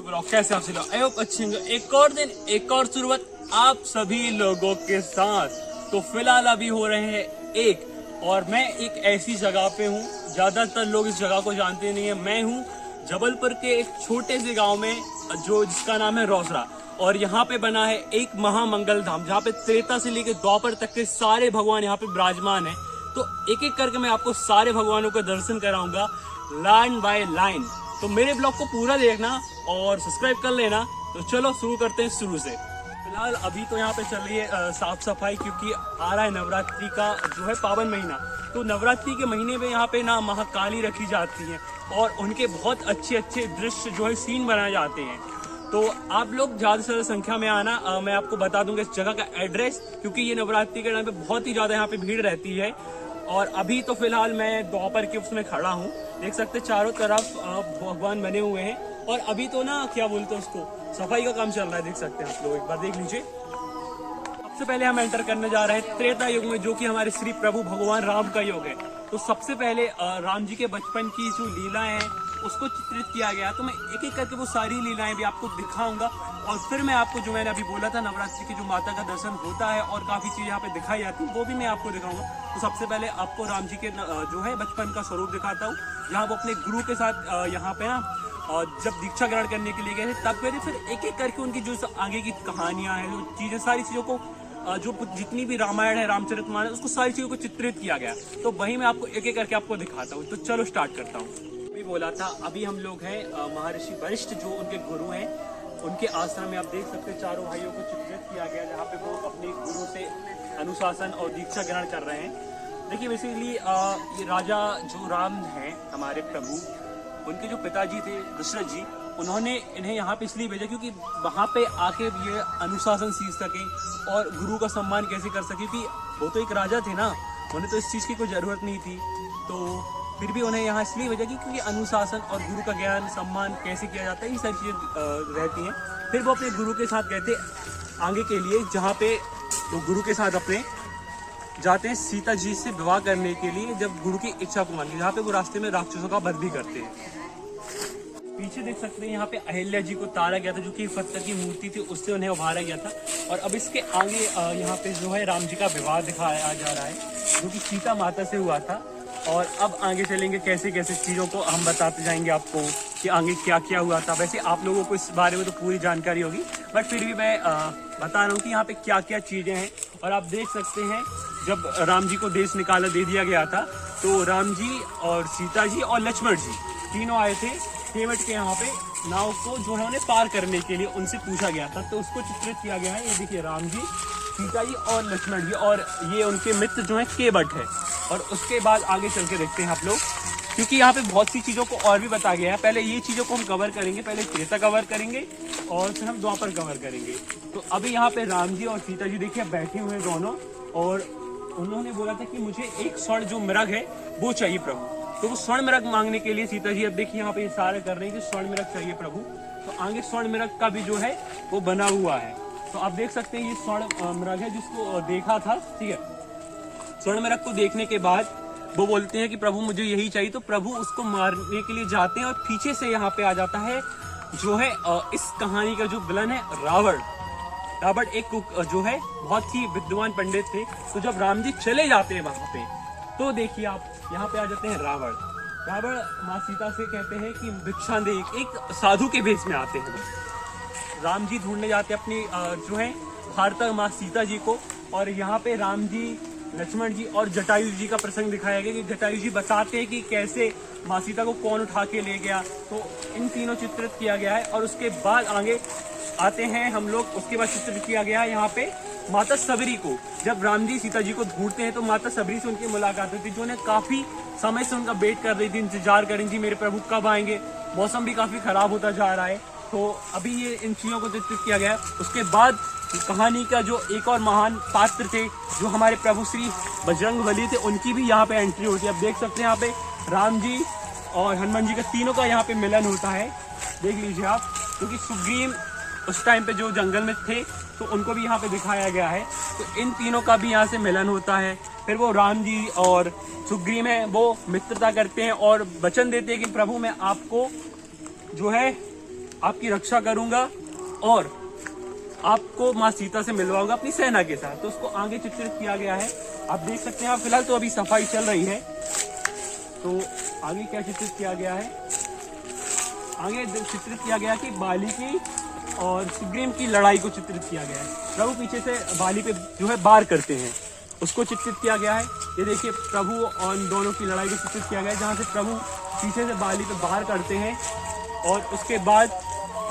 Blog कैसे आप लोग आई होप अच्छे होंगे। एक और दिन एक और शुरुआत आप सभी लोगों के साथ। तो फिलहाल अभी हो रहे हैं एक, और मैं एक ऐसी जगह पे हूँ, ज्यादातर लोग इस जगह को जानते नहीं है। मैं हूँ जबलपुर के एक छोटे से गांव में जो जिसका नाम है रोसड़ा, और यहाँ पे बना है एक महामंगल धाम जहाँ पे त्रेता से लेकर द्वापर तक के सारे भगवान यहाँ पे विराजमान है। तो एक एक करके मैं आपको सारे भगवानों का दर्शन कराऊंगा लाइन बाय लाइन। तो मेरे ब्लॉग को पूरा देखना और सब्सक्राइब कर लेना। तो चलो शुरू करते हैं शुरू से। फिलहाल अभी तो यहाँ पे चल रही है साफ सफाई, क्योंकि आ रहा है नवरात्रि का जो है पावन महीना। तो नवरात्रि के महीने में यहाँ पे ना महाकाली रखी जाती है और उनके बहुत अच्छे अच्छे दृश्य जो है सीन बनाए जाते हैं। तो आप लोग ज्यादा से ज्यादा संख्या में आना। मैं आपको बता दूंगा इस जगह का एड्रेस, क्योंकि ये नवरात्रि के टाइम पे बहुत ही ज्यादा यहाँ पे भीड़ रहती है। और अभी तो फिलहाल मैं द्वापर के उसमें खड़ा हूँ, देख सकते चारों तरफ भगवान बने हुए हैं। और अभी तो ना क्या बोलते हैं उसको, सफाई का काम चल रहा है, देख सकते हैं आप लोग, एक बार देख लीजिए। सबसे पहले हम एंटर करने जा रहे हैं त्रेता युग में, जो कि हमारे श्री प्रभु भगवान राम का युग है। तो सबसे पहले राम जी के बचपन की जो लीलाएं हैं उसको चित्रित किया गया। तो मैं एक एक करके वो सारी लीलाएं भी आपको दिखाऊंगा, और फिर मैं आपको जो मैंने अभी बोला था नवरात्रि की जो माता का दर्शन होता है और काफी चीजें यहाँ पे दिखाई जाती है वो भी मैं आपको दिखाऊंगा। तो सबसे पहले आपको राम जी के जो है बचपन का स्वरूप दिखाता हूँ, जहाँ वो अपने गुरु के साथ यहाँ पे ना जब दीक्षा ग्रहण करने के लिए गए थे तब गए थे। फिर एक एक करके उनकी जो आगे की कहानियां हैं, जो चीजें, सारी चीजों को जो जितनी भी रामायण है, रामचरितमानस, उसको सारी चीजों को चित्रित किया गया। तो वही मैं आपको एक एक करके आपको दिखाता हूँ। तो चलो स्टार्ट करता हूँ। अभी बोला था, अभी हम लोग हैं महर्षि वशिष्ठ जो उनके गुरु हैं, उनके आश्रम में आप देख सकते हैं चारों भाइयों को चित्रित किया गया, जहाँ पे वो अपने गुरु से अनुशासन और दीक्षा ग्रहण कर रहे हैं। देखिए बेसिकली ये राजा जो राम हैं हमारे प्रभु, उनके जो पिताजी थे दशरथ जी, उन्होंने इन्हें यहाँ पे इसलिए भेजा क्योंकि वहाँ पे आके ये अनुशासन सीख सकें और गुरु का सम्मान कैसे कर सके। क्योंकि वो तो एक राजा थे ना, उन्हें तो इस चीज़ की कोई ज़रूरत नहीं थी। तो फिर भी उन्हें यहाँ इसलिए भेजा क्योंकि अनुशासन और गुरु का ज्ञान सम्मान कैसे किया जाता है, ये सारी चीज़ें रहती हैं। फिर वो अपने गुरु के साथ गए थे आगे के लिए, जहाँ पे वो गुरु के साथ अपने जाते हैं सीता जी से विवाह करने के लिए, जब गुरु की इच्छा को मानते हैं, जहाँ पे वो रास्ते में राक्षसों का वध भी करते हैं। पीछे देख सकते हैं यहाँ पे अहिल्या जी को तारा गया था, जो कि पत्थर की मूर्ति थी, उससे उन्हें उभारा गया था। और अब इसके आगे यहाँ पे जो है राम जी का विवाह दिखाया जा रहा है, जो कि सीता माता से हुआ था। और अब आगे चलेंगे, कैसे कैसे चीज़ों को हम बताते जाएंगे आपको कि आगे क्या क्या हुआ था। वैसे आप लोगों को इस बारे में तो पूरी जानकारी होगी, बट फिर भी मैं बता रहा हूँ कि यहाँ पे क्या क्या चीज़ें हैं। और आप देख सकते हैं जब राम जी को देश निकाला दे दिया गया था, तो राम जी और सीता जी और लक्ष्मण जी तीनों आए थे केवट के यहाँ पे नाव को जो है उन्हें पार करने के लिए, उनसे पूछा गया था। तो उसको चित्रित किया गया है। ये देखिए राम जी, सीता जी और लक्ष्मण जी, और ये उनके मित्र जो है केवट है। और उसके बाद आगे चल के देखते हैं आप लोग, क्योंकि यहाँ पे बहुत सी चीज़ों को और भी बताया गया है। पहले ये चीज़ों को हम कवर करेंगे, पहले त्रेता कवर करेंगे और फिर हम द्वापर कवर करेंगे। तो अभी यहाँ पे राम जी और सीता जी देखिए बैठे हुए हैं दोनों, और उन्होंने बोला था कि मुझे एक स्वर्ण जो मृग है वो चाहिए प्रभु। तो वो स्वर्ण मृग मांगने के लिए सीता जी अब देखिए यहाँ पे इशारा कर रही है कि स्वर्ण मृग चाहिए प्रभु। तो आगे स्वर्ण मृग का भी जो है वो बना हुआ है। तो आप देख सकते हैं ये स्वर्ण मृग है जिसको देखा था, ठीक है। स्वर्ण मृग को देखने के बाद वो बोलते हैं कि प्रभु मुझे यही चाहिए। तो प्रभु उसको मारने के लिए जाते हैं, और पीछे से यहाँ पे आ जाता है जो है इस कहानी का जो विलन है रावण। रावण एक जो है बहुत ही विद्वान पंडित थे। तो जब राम जी चले जाते हैं वहां पे, तो देखिए आप यहाँ पे आ जाते हैं रावण। रावण माँ सीता से कहते हैं कि भिक्षा दे, एक साधु के भेष में आते हैं। राम जी ढूंढने जाते हैं अपनी जो है भारता माँ सीता जी को, और यहाँ पे राम जी, लक्ष्मण जी और जटायु जी का प्रसंग दिखाया गया कि जटायु जी बताते हैं कि कैसे माँ सीता को कौन उठा के ले गया। तो इन तीनों चित्रित किया गया है। और उसके बाद आगे आते हैं हम लोग, उसके बाद चित्रित किया गया है यहाँ पे माता सबरी को। जब राम जी सीता जी को ढूंढते हैं तो माता सबरी से उनकी मुलाकात होती है, जो उन्हें काफी समय से उनका वेट कर रही थी, इंतजार कर रही थी मेरे प्रभु कब आएंगे। मौसम भी काफी खराब होता जा रहा है। तो अभी ये इन चीजों को चित्रित किया गया है। उसके बाद कहानी का जो एक और महान पात्र थे, जो हमारे प्रभु श्री बजरंगबली थे, उनकी भी यहाँ पे एंट्री होती है। अब देख सकते हैं यहाँ पे राम जी और हनुमान जी का तीनों का यहाँ पे मिलन होता है, देख लीजिए आप। क्योंकि सुग्रीव उस टाइम पे जो जंगल में थे, तो उनको भी यहाँ पे दिखाया गया है। तो इन तीनों का भी यहाँ से मिलन होता है। फिर वो राम जी और सुग्रीव हैं, वो मित्रता करते हैं और वचन देते हैं कि प्रभु मैं आपको जो है आपकी रक्षा करूंगा और आपको माँ सीता से मिलवाऊंगा अपनी सेना के साथ। तो उसको आगे चित्रित किया गया है, आप देख सकते हैं। आप फिलहाल तो अभी सफाई चल रही है, तो आगे क्या चित्रित किया गया है, आगे चित्रित किया गया कि बाली की और सुग्रीव की लड़ाई को चित्रित किया गया है। प्रभु पीछे से बाली पे जो है वार करते हैं, उसको चित्रित किया गया है। ये देखिए प्रभु और दोनों की लड़ाई को चित्रित किया गया है, जहाँ से प्रभु पीछे से बाली पे वार करते हैं। और उसके बाद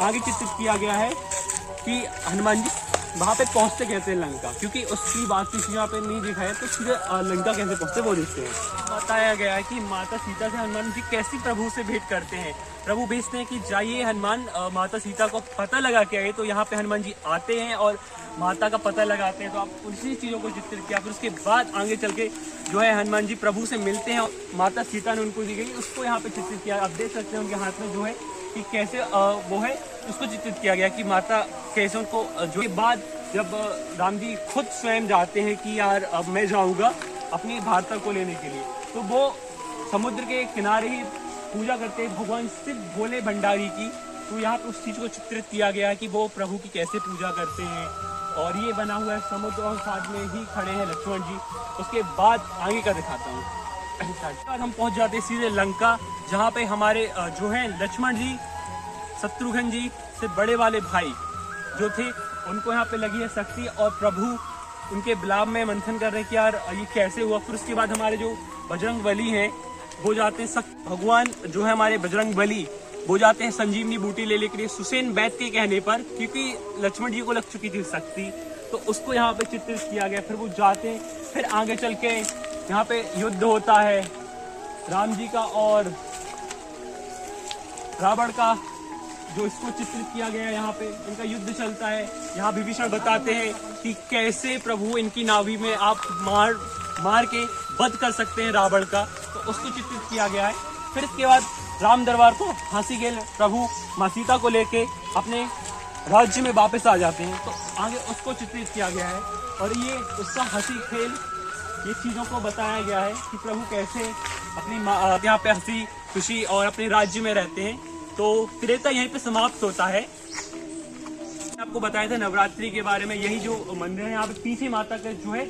आगे चित्रित किया गया है कि हनुमान जी वहाँ पे पहुँचते कैसे हैं लंका, क्योंकि उसकी बात किसी यहाँ पे नहीं दिखाया, तो सीधे लंका कैसे पहुँचते वो देखते हैं। बताया गया है कि माता सीता से हनुमान जी कैसे प्रभु से भेंट करते हैं। प्रभु भेजते हैं कि जाइए हनुमान, माता सीता को पता लगा के आए। तो यहाँ पे हनुमान जी आते हैं और माता का पता लगाते हैं। तो आप उसी चीज़ों को चित्रित किया। फिर उसके बाद आगे चल के जो है हनुमान जी प्रभु से मिलते हैं और माता सीता ने उनको दी गई उसको यहाँ पे चित्रित किया। आप देख सकते हैं उनके हाथ में जो है कि कैसे वो है उसको चित्रित किया गया कि माता कैसे उनको जो के बाद जब राम जी खुद स्वयं जाते हैं कि यार अब मैं जाऊंगा अपनी भारता को लेने के लिए, तो वो समुद्र के किनारे ही पूजा करते हैं भगवान शिव भोले भंडारी की। तो यहाँ पे उस चीज़ को चित्रित किया गया है कि वो प्रभु की कैसे पूजा करते हैं। और ये बना हुआ है समुद्र और साथ में ही खड़े हैं लक्ष्मण जी। उसके बाद आगे का दिखाता हूँ। बाद हम पहुँच जाते हैं सीधे लंका, जहाँ पे हमारे जो हैं लक्ष्मण जी शत्रुघ्न जी से बड़े वाले भाई जो थे उनको यहाँ पे लगी है शक्ति और प्रभु उनके बिलाव में मंथन कर रहे हैं कि यार ये कैसे हुआ। फिर उसके बाद हमारे जो बजरंग बली हैं वो जाते हैं भगवान जो है हमारे बजरंग बली वो जाते हैं संजीवनी बूटी लेने के लिए सुसेन वैद्य के कहने पर, क्योंकि लक्ष्मण जी को लग चुकी थी शक्ति। तो उसको यहाँ पे चित्रित किया गया। फिर वो जाते हैं, फिर आगे चल के यहाँ पे युद्ध होता है राम जी का और रावण का, जो इसको चित्रित किया गया है। यहाँ पे इनका युद्ध चलता है। यहाँ विभीषण बताते हैं कि कैसे प्रभु इनकी नावी में आप मार के वध कर सकते हैं रावण का, तो उसको चित्रित किया गया है। फिर इसके बाद राम दरबार को हंसी खेल प्रभु माँ सीता को लेके अपने राज्य में वापस आ जाते हैं, तो आगे उसको चित्रित किया गया है। और ये उसका हंसी खेल ये चीज़ों को बताया गया है कि प्रभु कैसे अपनी यहाँ पे हंसी खुशी और अपने राज्य में रहते हैं। तो त्रेता यहीं पे समाप्त होता है। आपको बताया था नवरात्रि के बारे में। यही जो मंदिर है यहाँ पे पीछे माता के जो है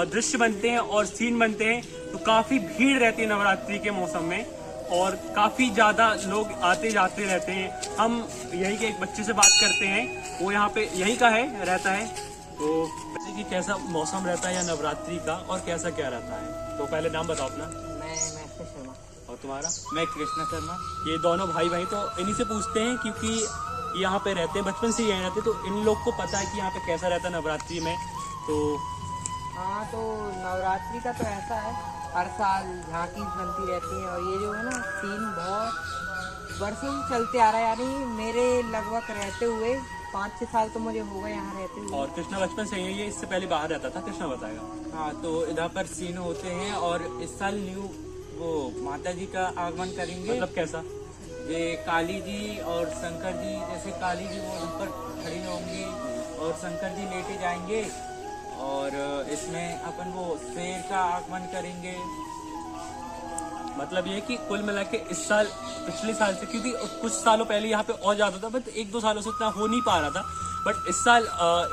दृश्य बनते हैं और सीन बनते हैं। तो काफी भीड़ रहती है नवरात्रि के मौसम में और काफी ज्यादा लोग आते जाते रहते हैं। हम यहीं के एक बच्चे से बात करते हैं, वो यहाँ पे यहीं का है, रहता है। तो बच्चे की कैसा मौसम रहता है या नवरात्रि का और कैसा क्या रहता है? तो पहले नाम बताओ अपना। मैं शर्मा। और तुम्हारा? मैं कृष्णा शर्मा। ये दोनों भाई भाई तो इन्हीं से पूछते हैं क्योंकि यहाँ पे रहते हैं, बचपन से यहीं रहते हैं, तो इन लोग को पता है कि यहाँ पे कैसा रहता है नवरात्रि में। तो हाँ, तो नवरात्रि का तो ऐसा है हर साल झांकी बनती रहती है और ये जो है ना सीन बहुत वर्षों से चलते आ रहा है। यानी मेरे लगभग रहते हुए 5-6 साल तो मुझे हो गए यहाँ रहते हुए। और कृष्णा बचपन से यही है, इससे पहले बाहर रहता था? कृष्णा बताएगा। हाँ, तो इधर पर सीन होते हैं और इस साल न्यू वो माता जी का आगमन करेंगे। मतलब कैसा? ये काली जी और शंकर जी, जैसे काली जी वो ऊपर खड़ी होंगी और शंकर जी लेके जाएंगे और इसमें अपन वो शेर का आगमन करेंगे। मतलब ये कि कुल मिला के इस साल पिछले साल से, क्योंकि कुछ सालों पहले यहाँ पे और ज्यादा था, बट 1-2 सालों से इतना हो नहीं पा रहा था। बट इस साल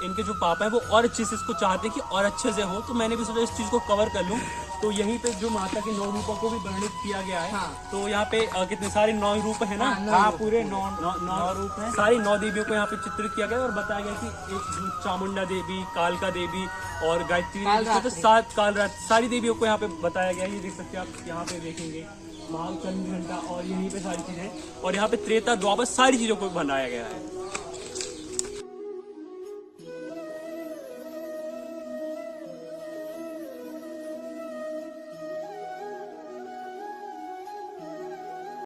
इनके जो पापा है वो और अच्छे से इसको चाहते हैं कि और अच्छे से हो। तो मैंने भी सोचा इस चीज को कवर कर लूँ। तो यहीं पे जो माता के 9 रूपों को भी वर्णित किया गया है। हाँ। तो यहाँ पे कितने सारे 9 रूप है ना? हाँ, पूरे 9 रूप है। सारी 9 देवियों को यहाँ पे चित्रित किया गया और बताया गया कि एक चामुंडा देवी, कालका देवी और गायत्री देवी, तो 7 कालरात्रि सारी देवियों को यहाँ पे बताया गया है। ये देख सकते हैं आप, यहाँ पे देखेंगे महाचंद्र घंटा और यहीं पे सारी चीजें, और यहाँ पे त्रेता द्वापर सारी चीजों को बनाया गया है।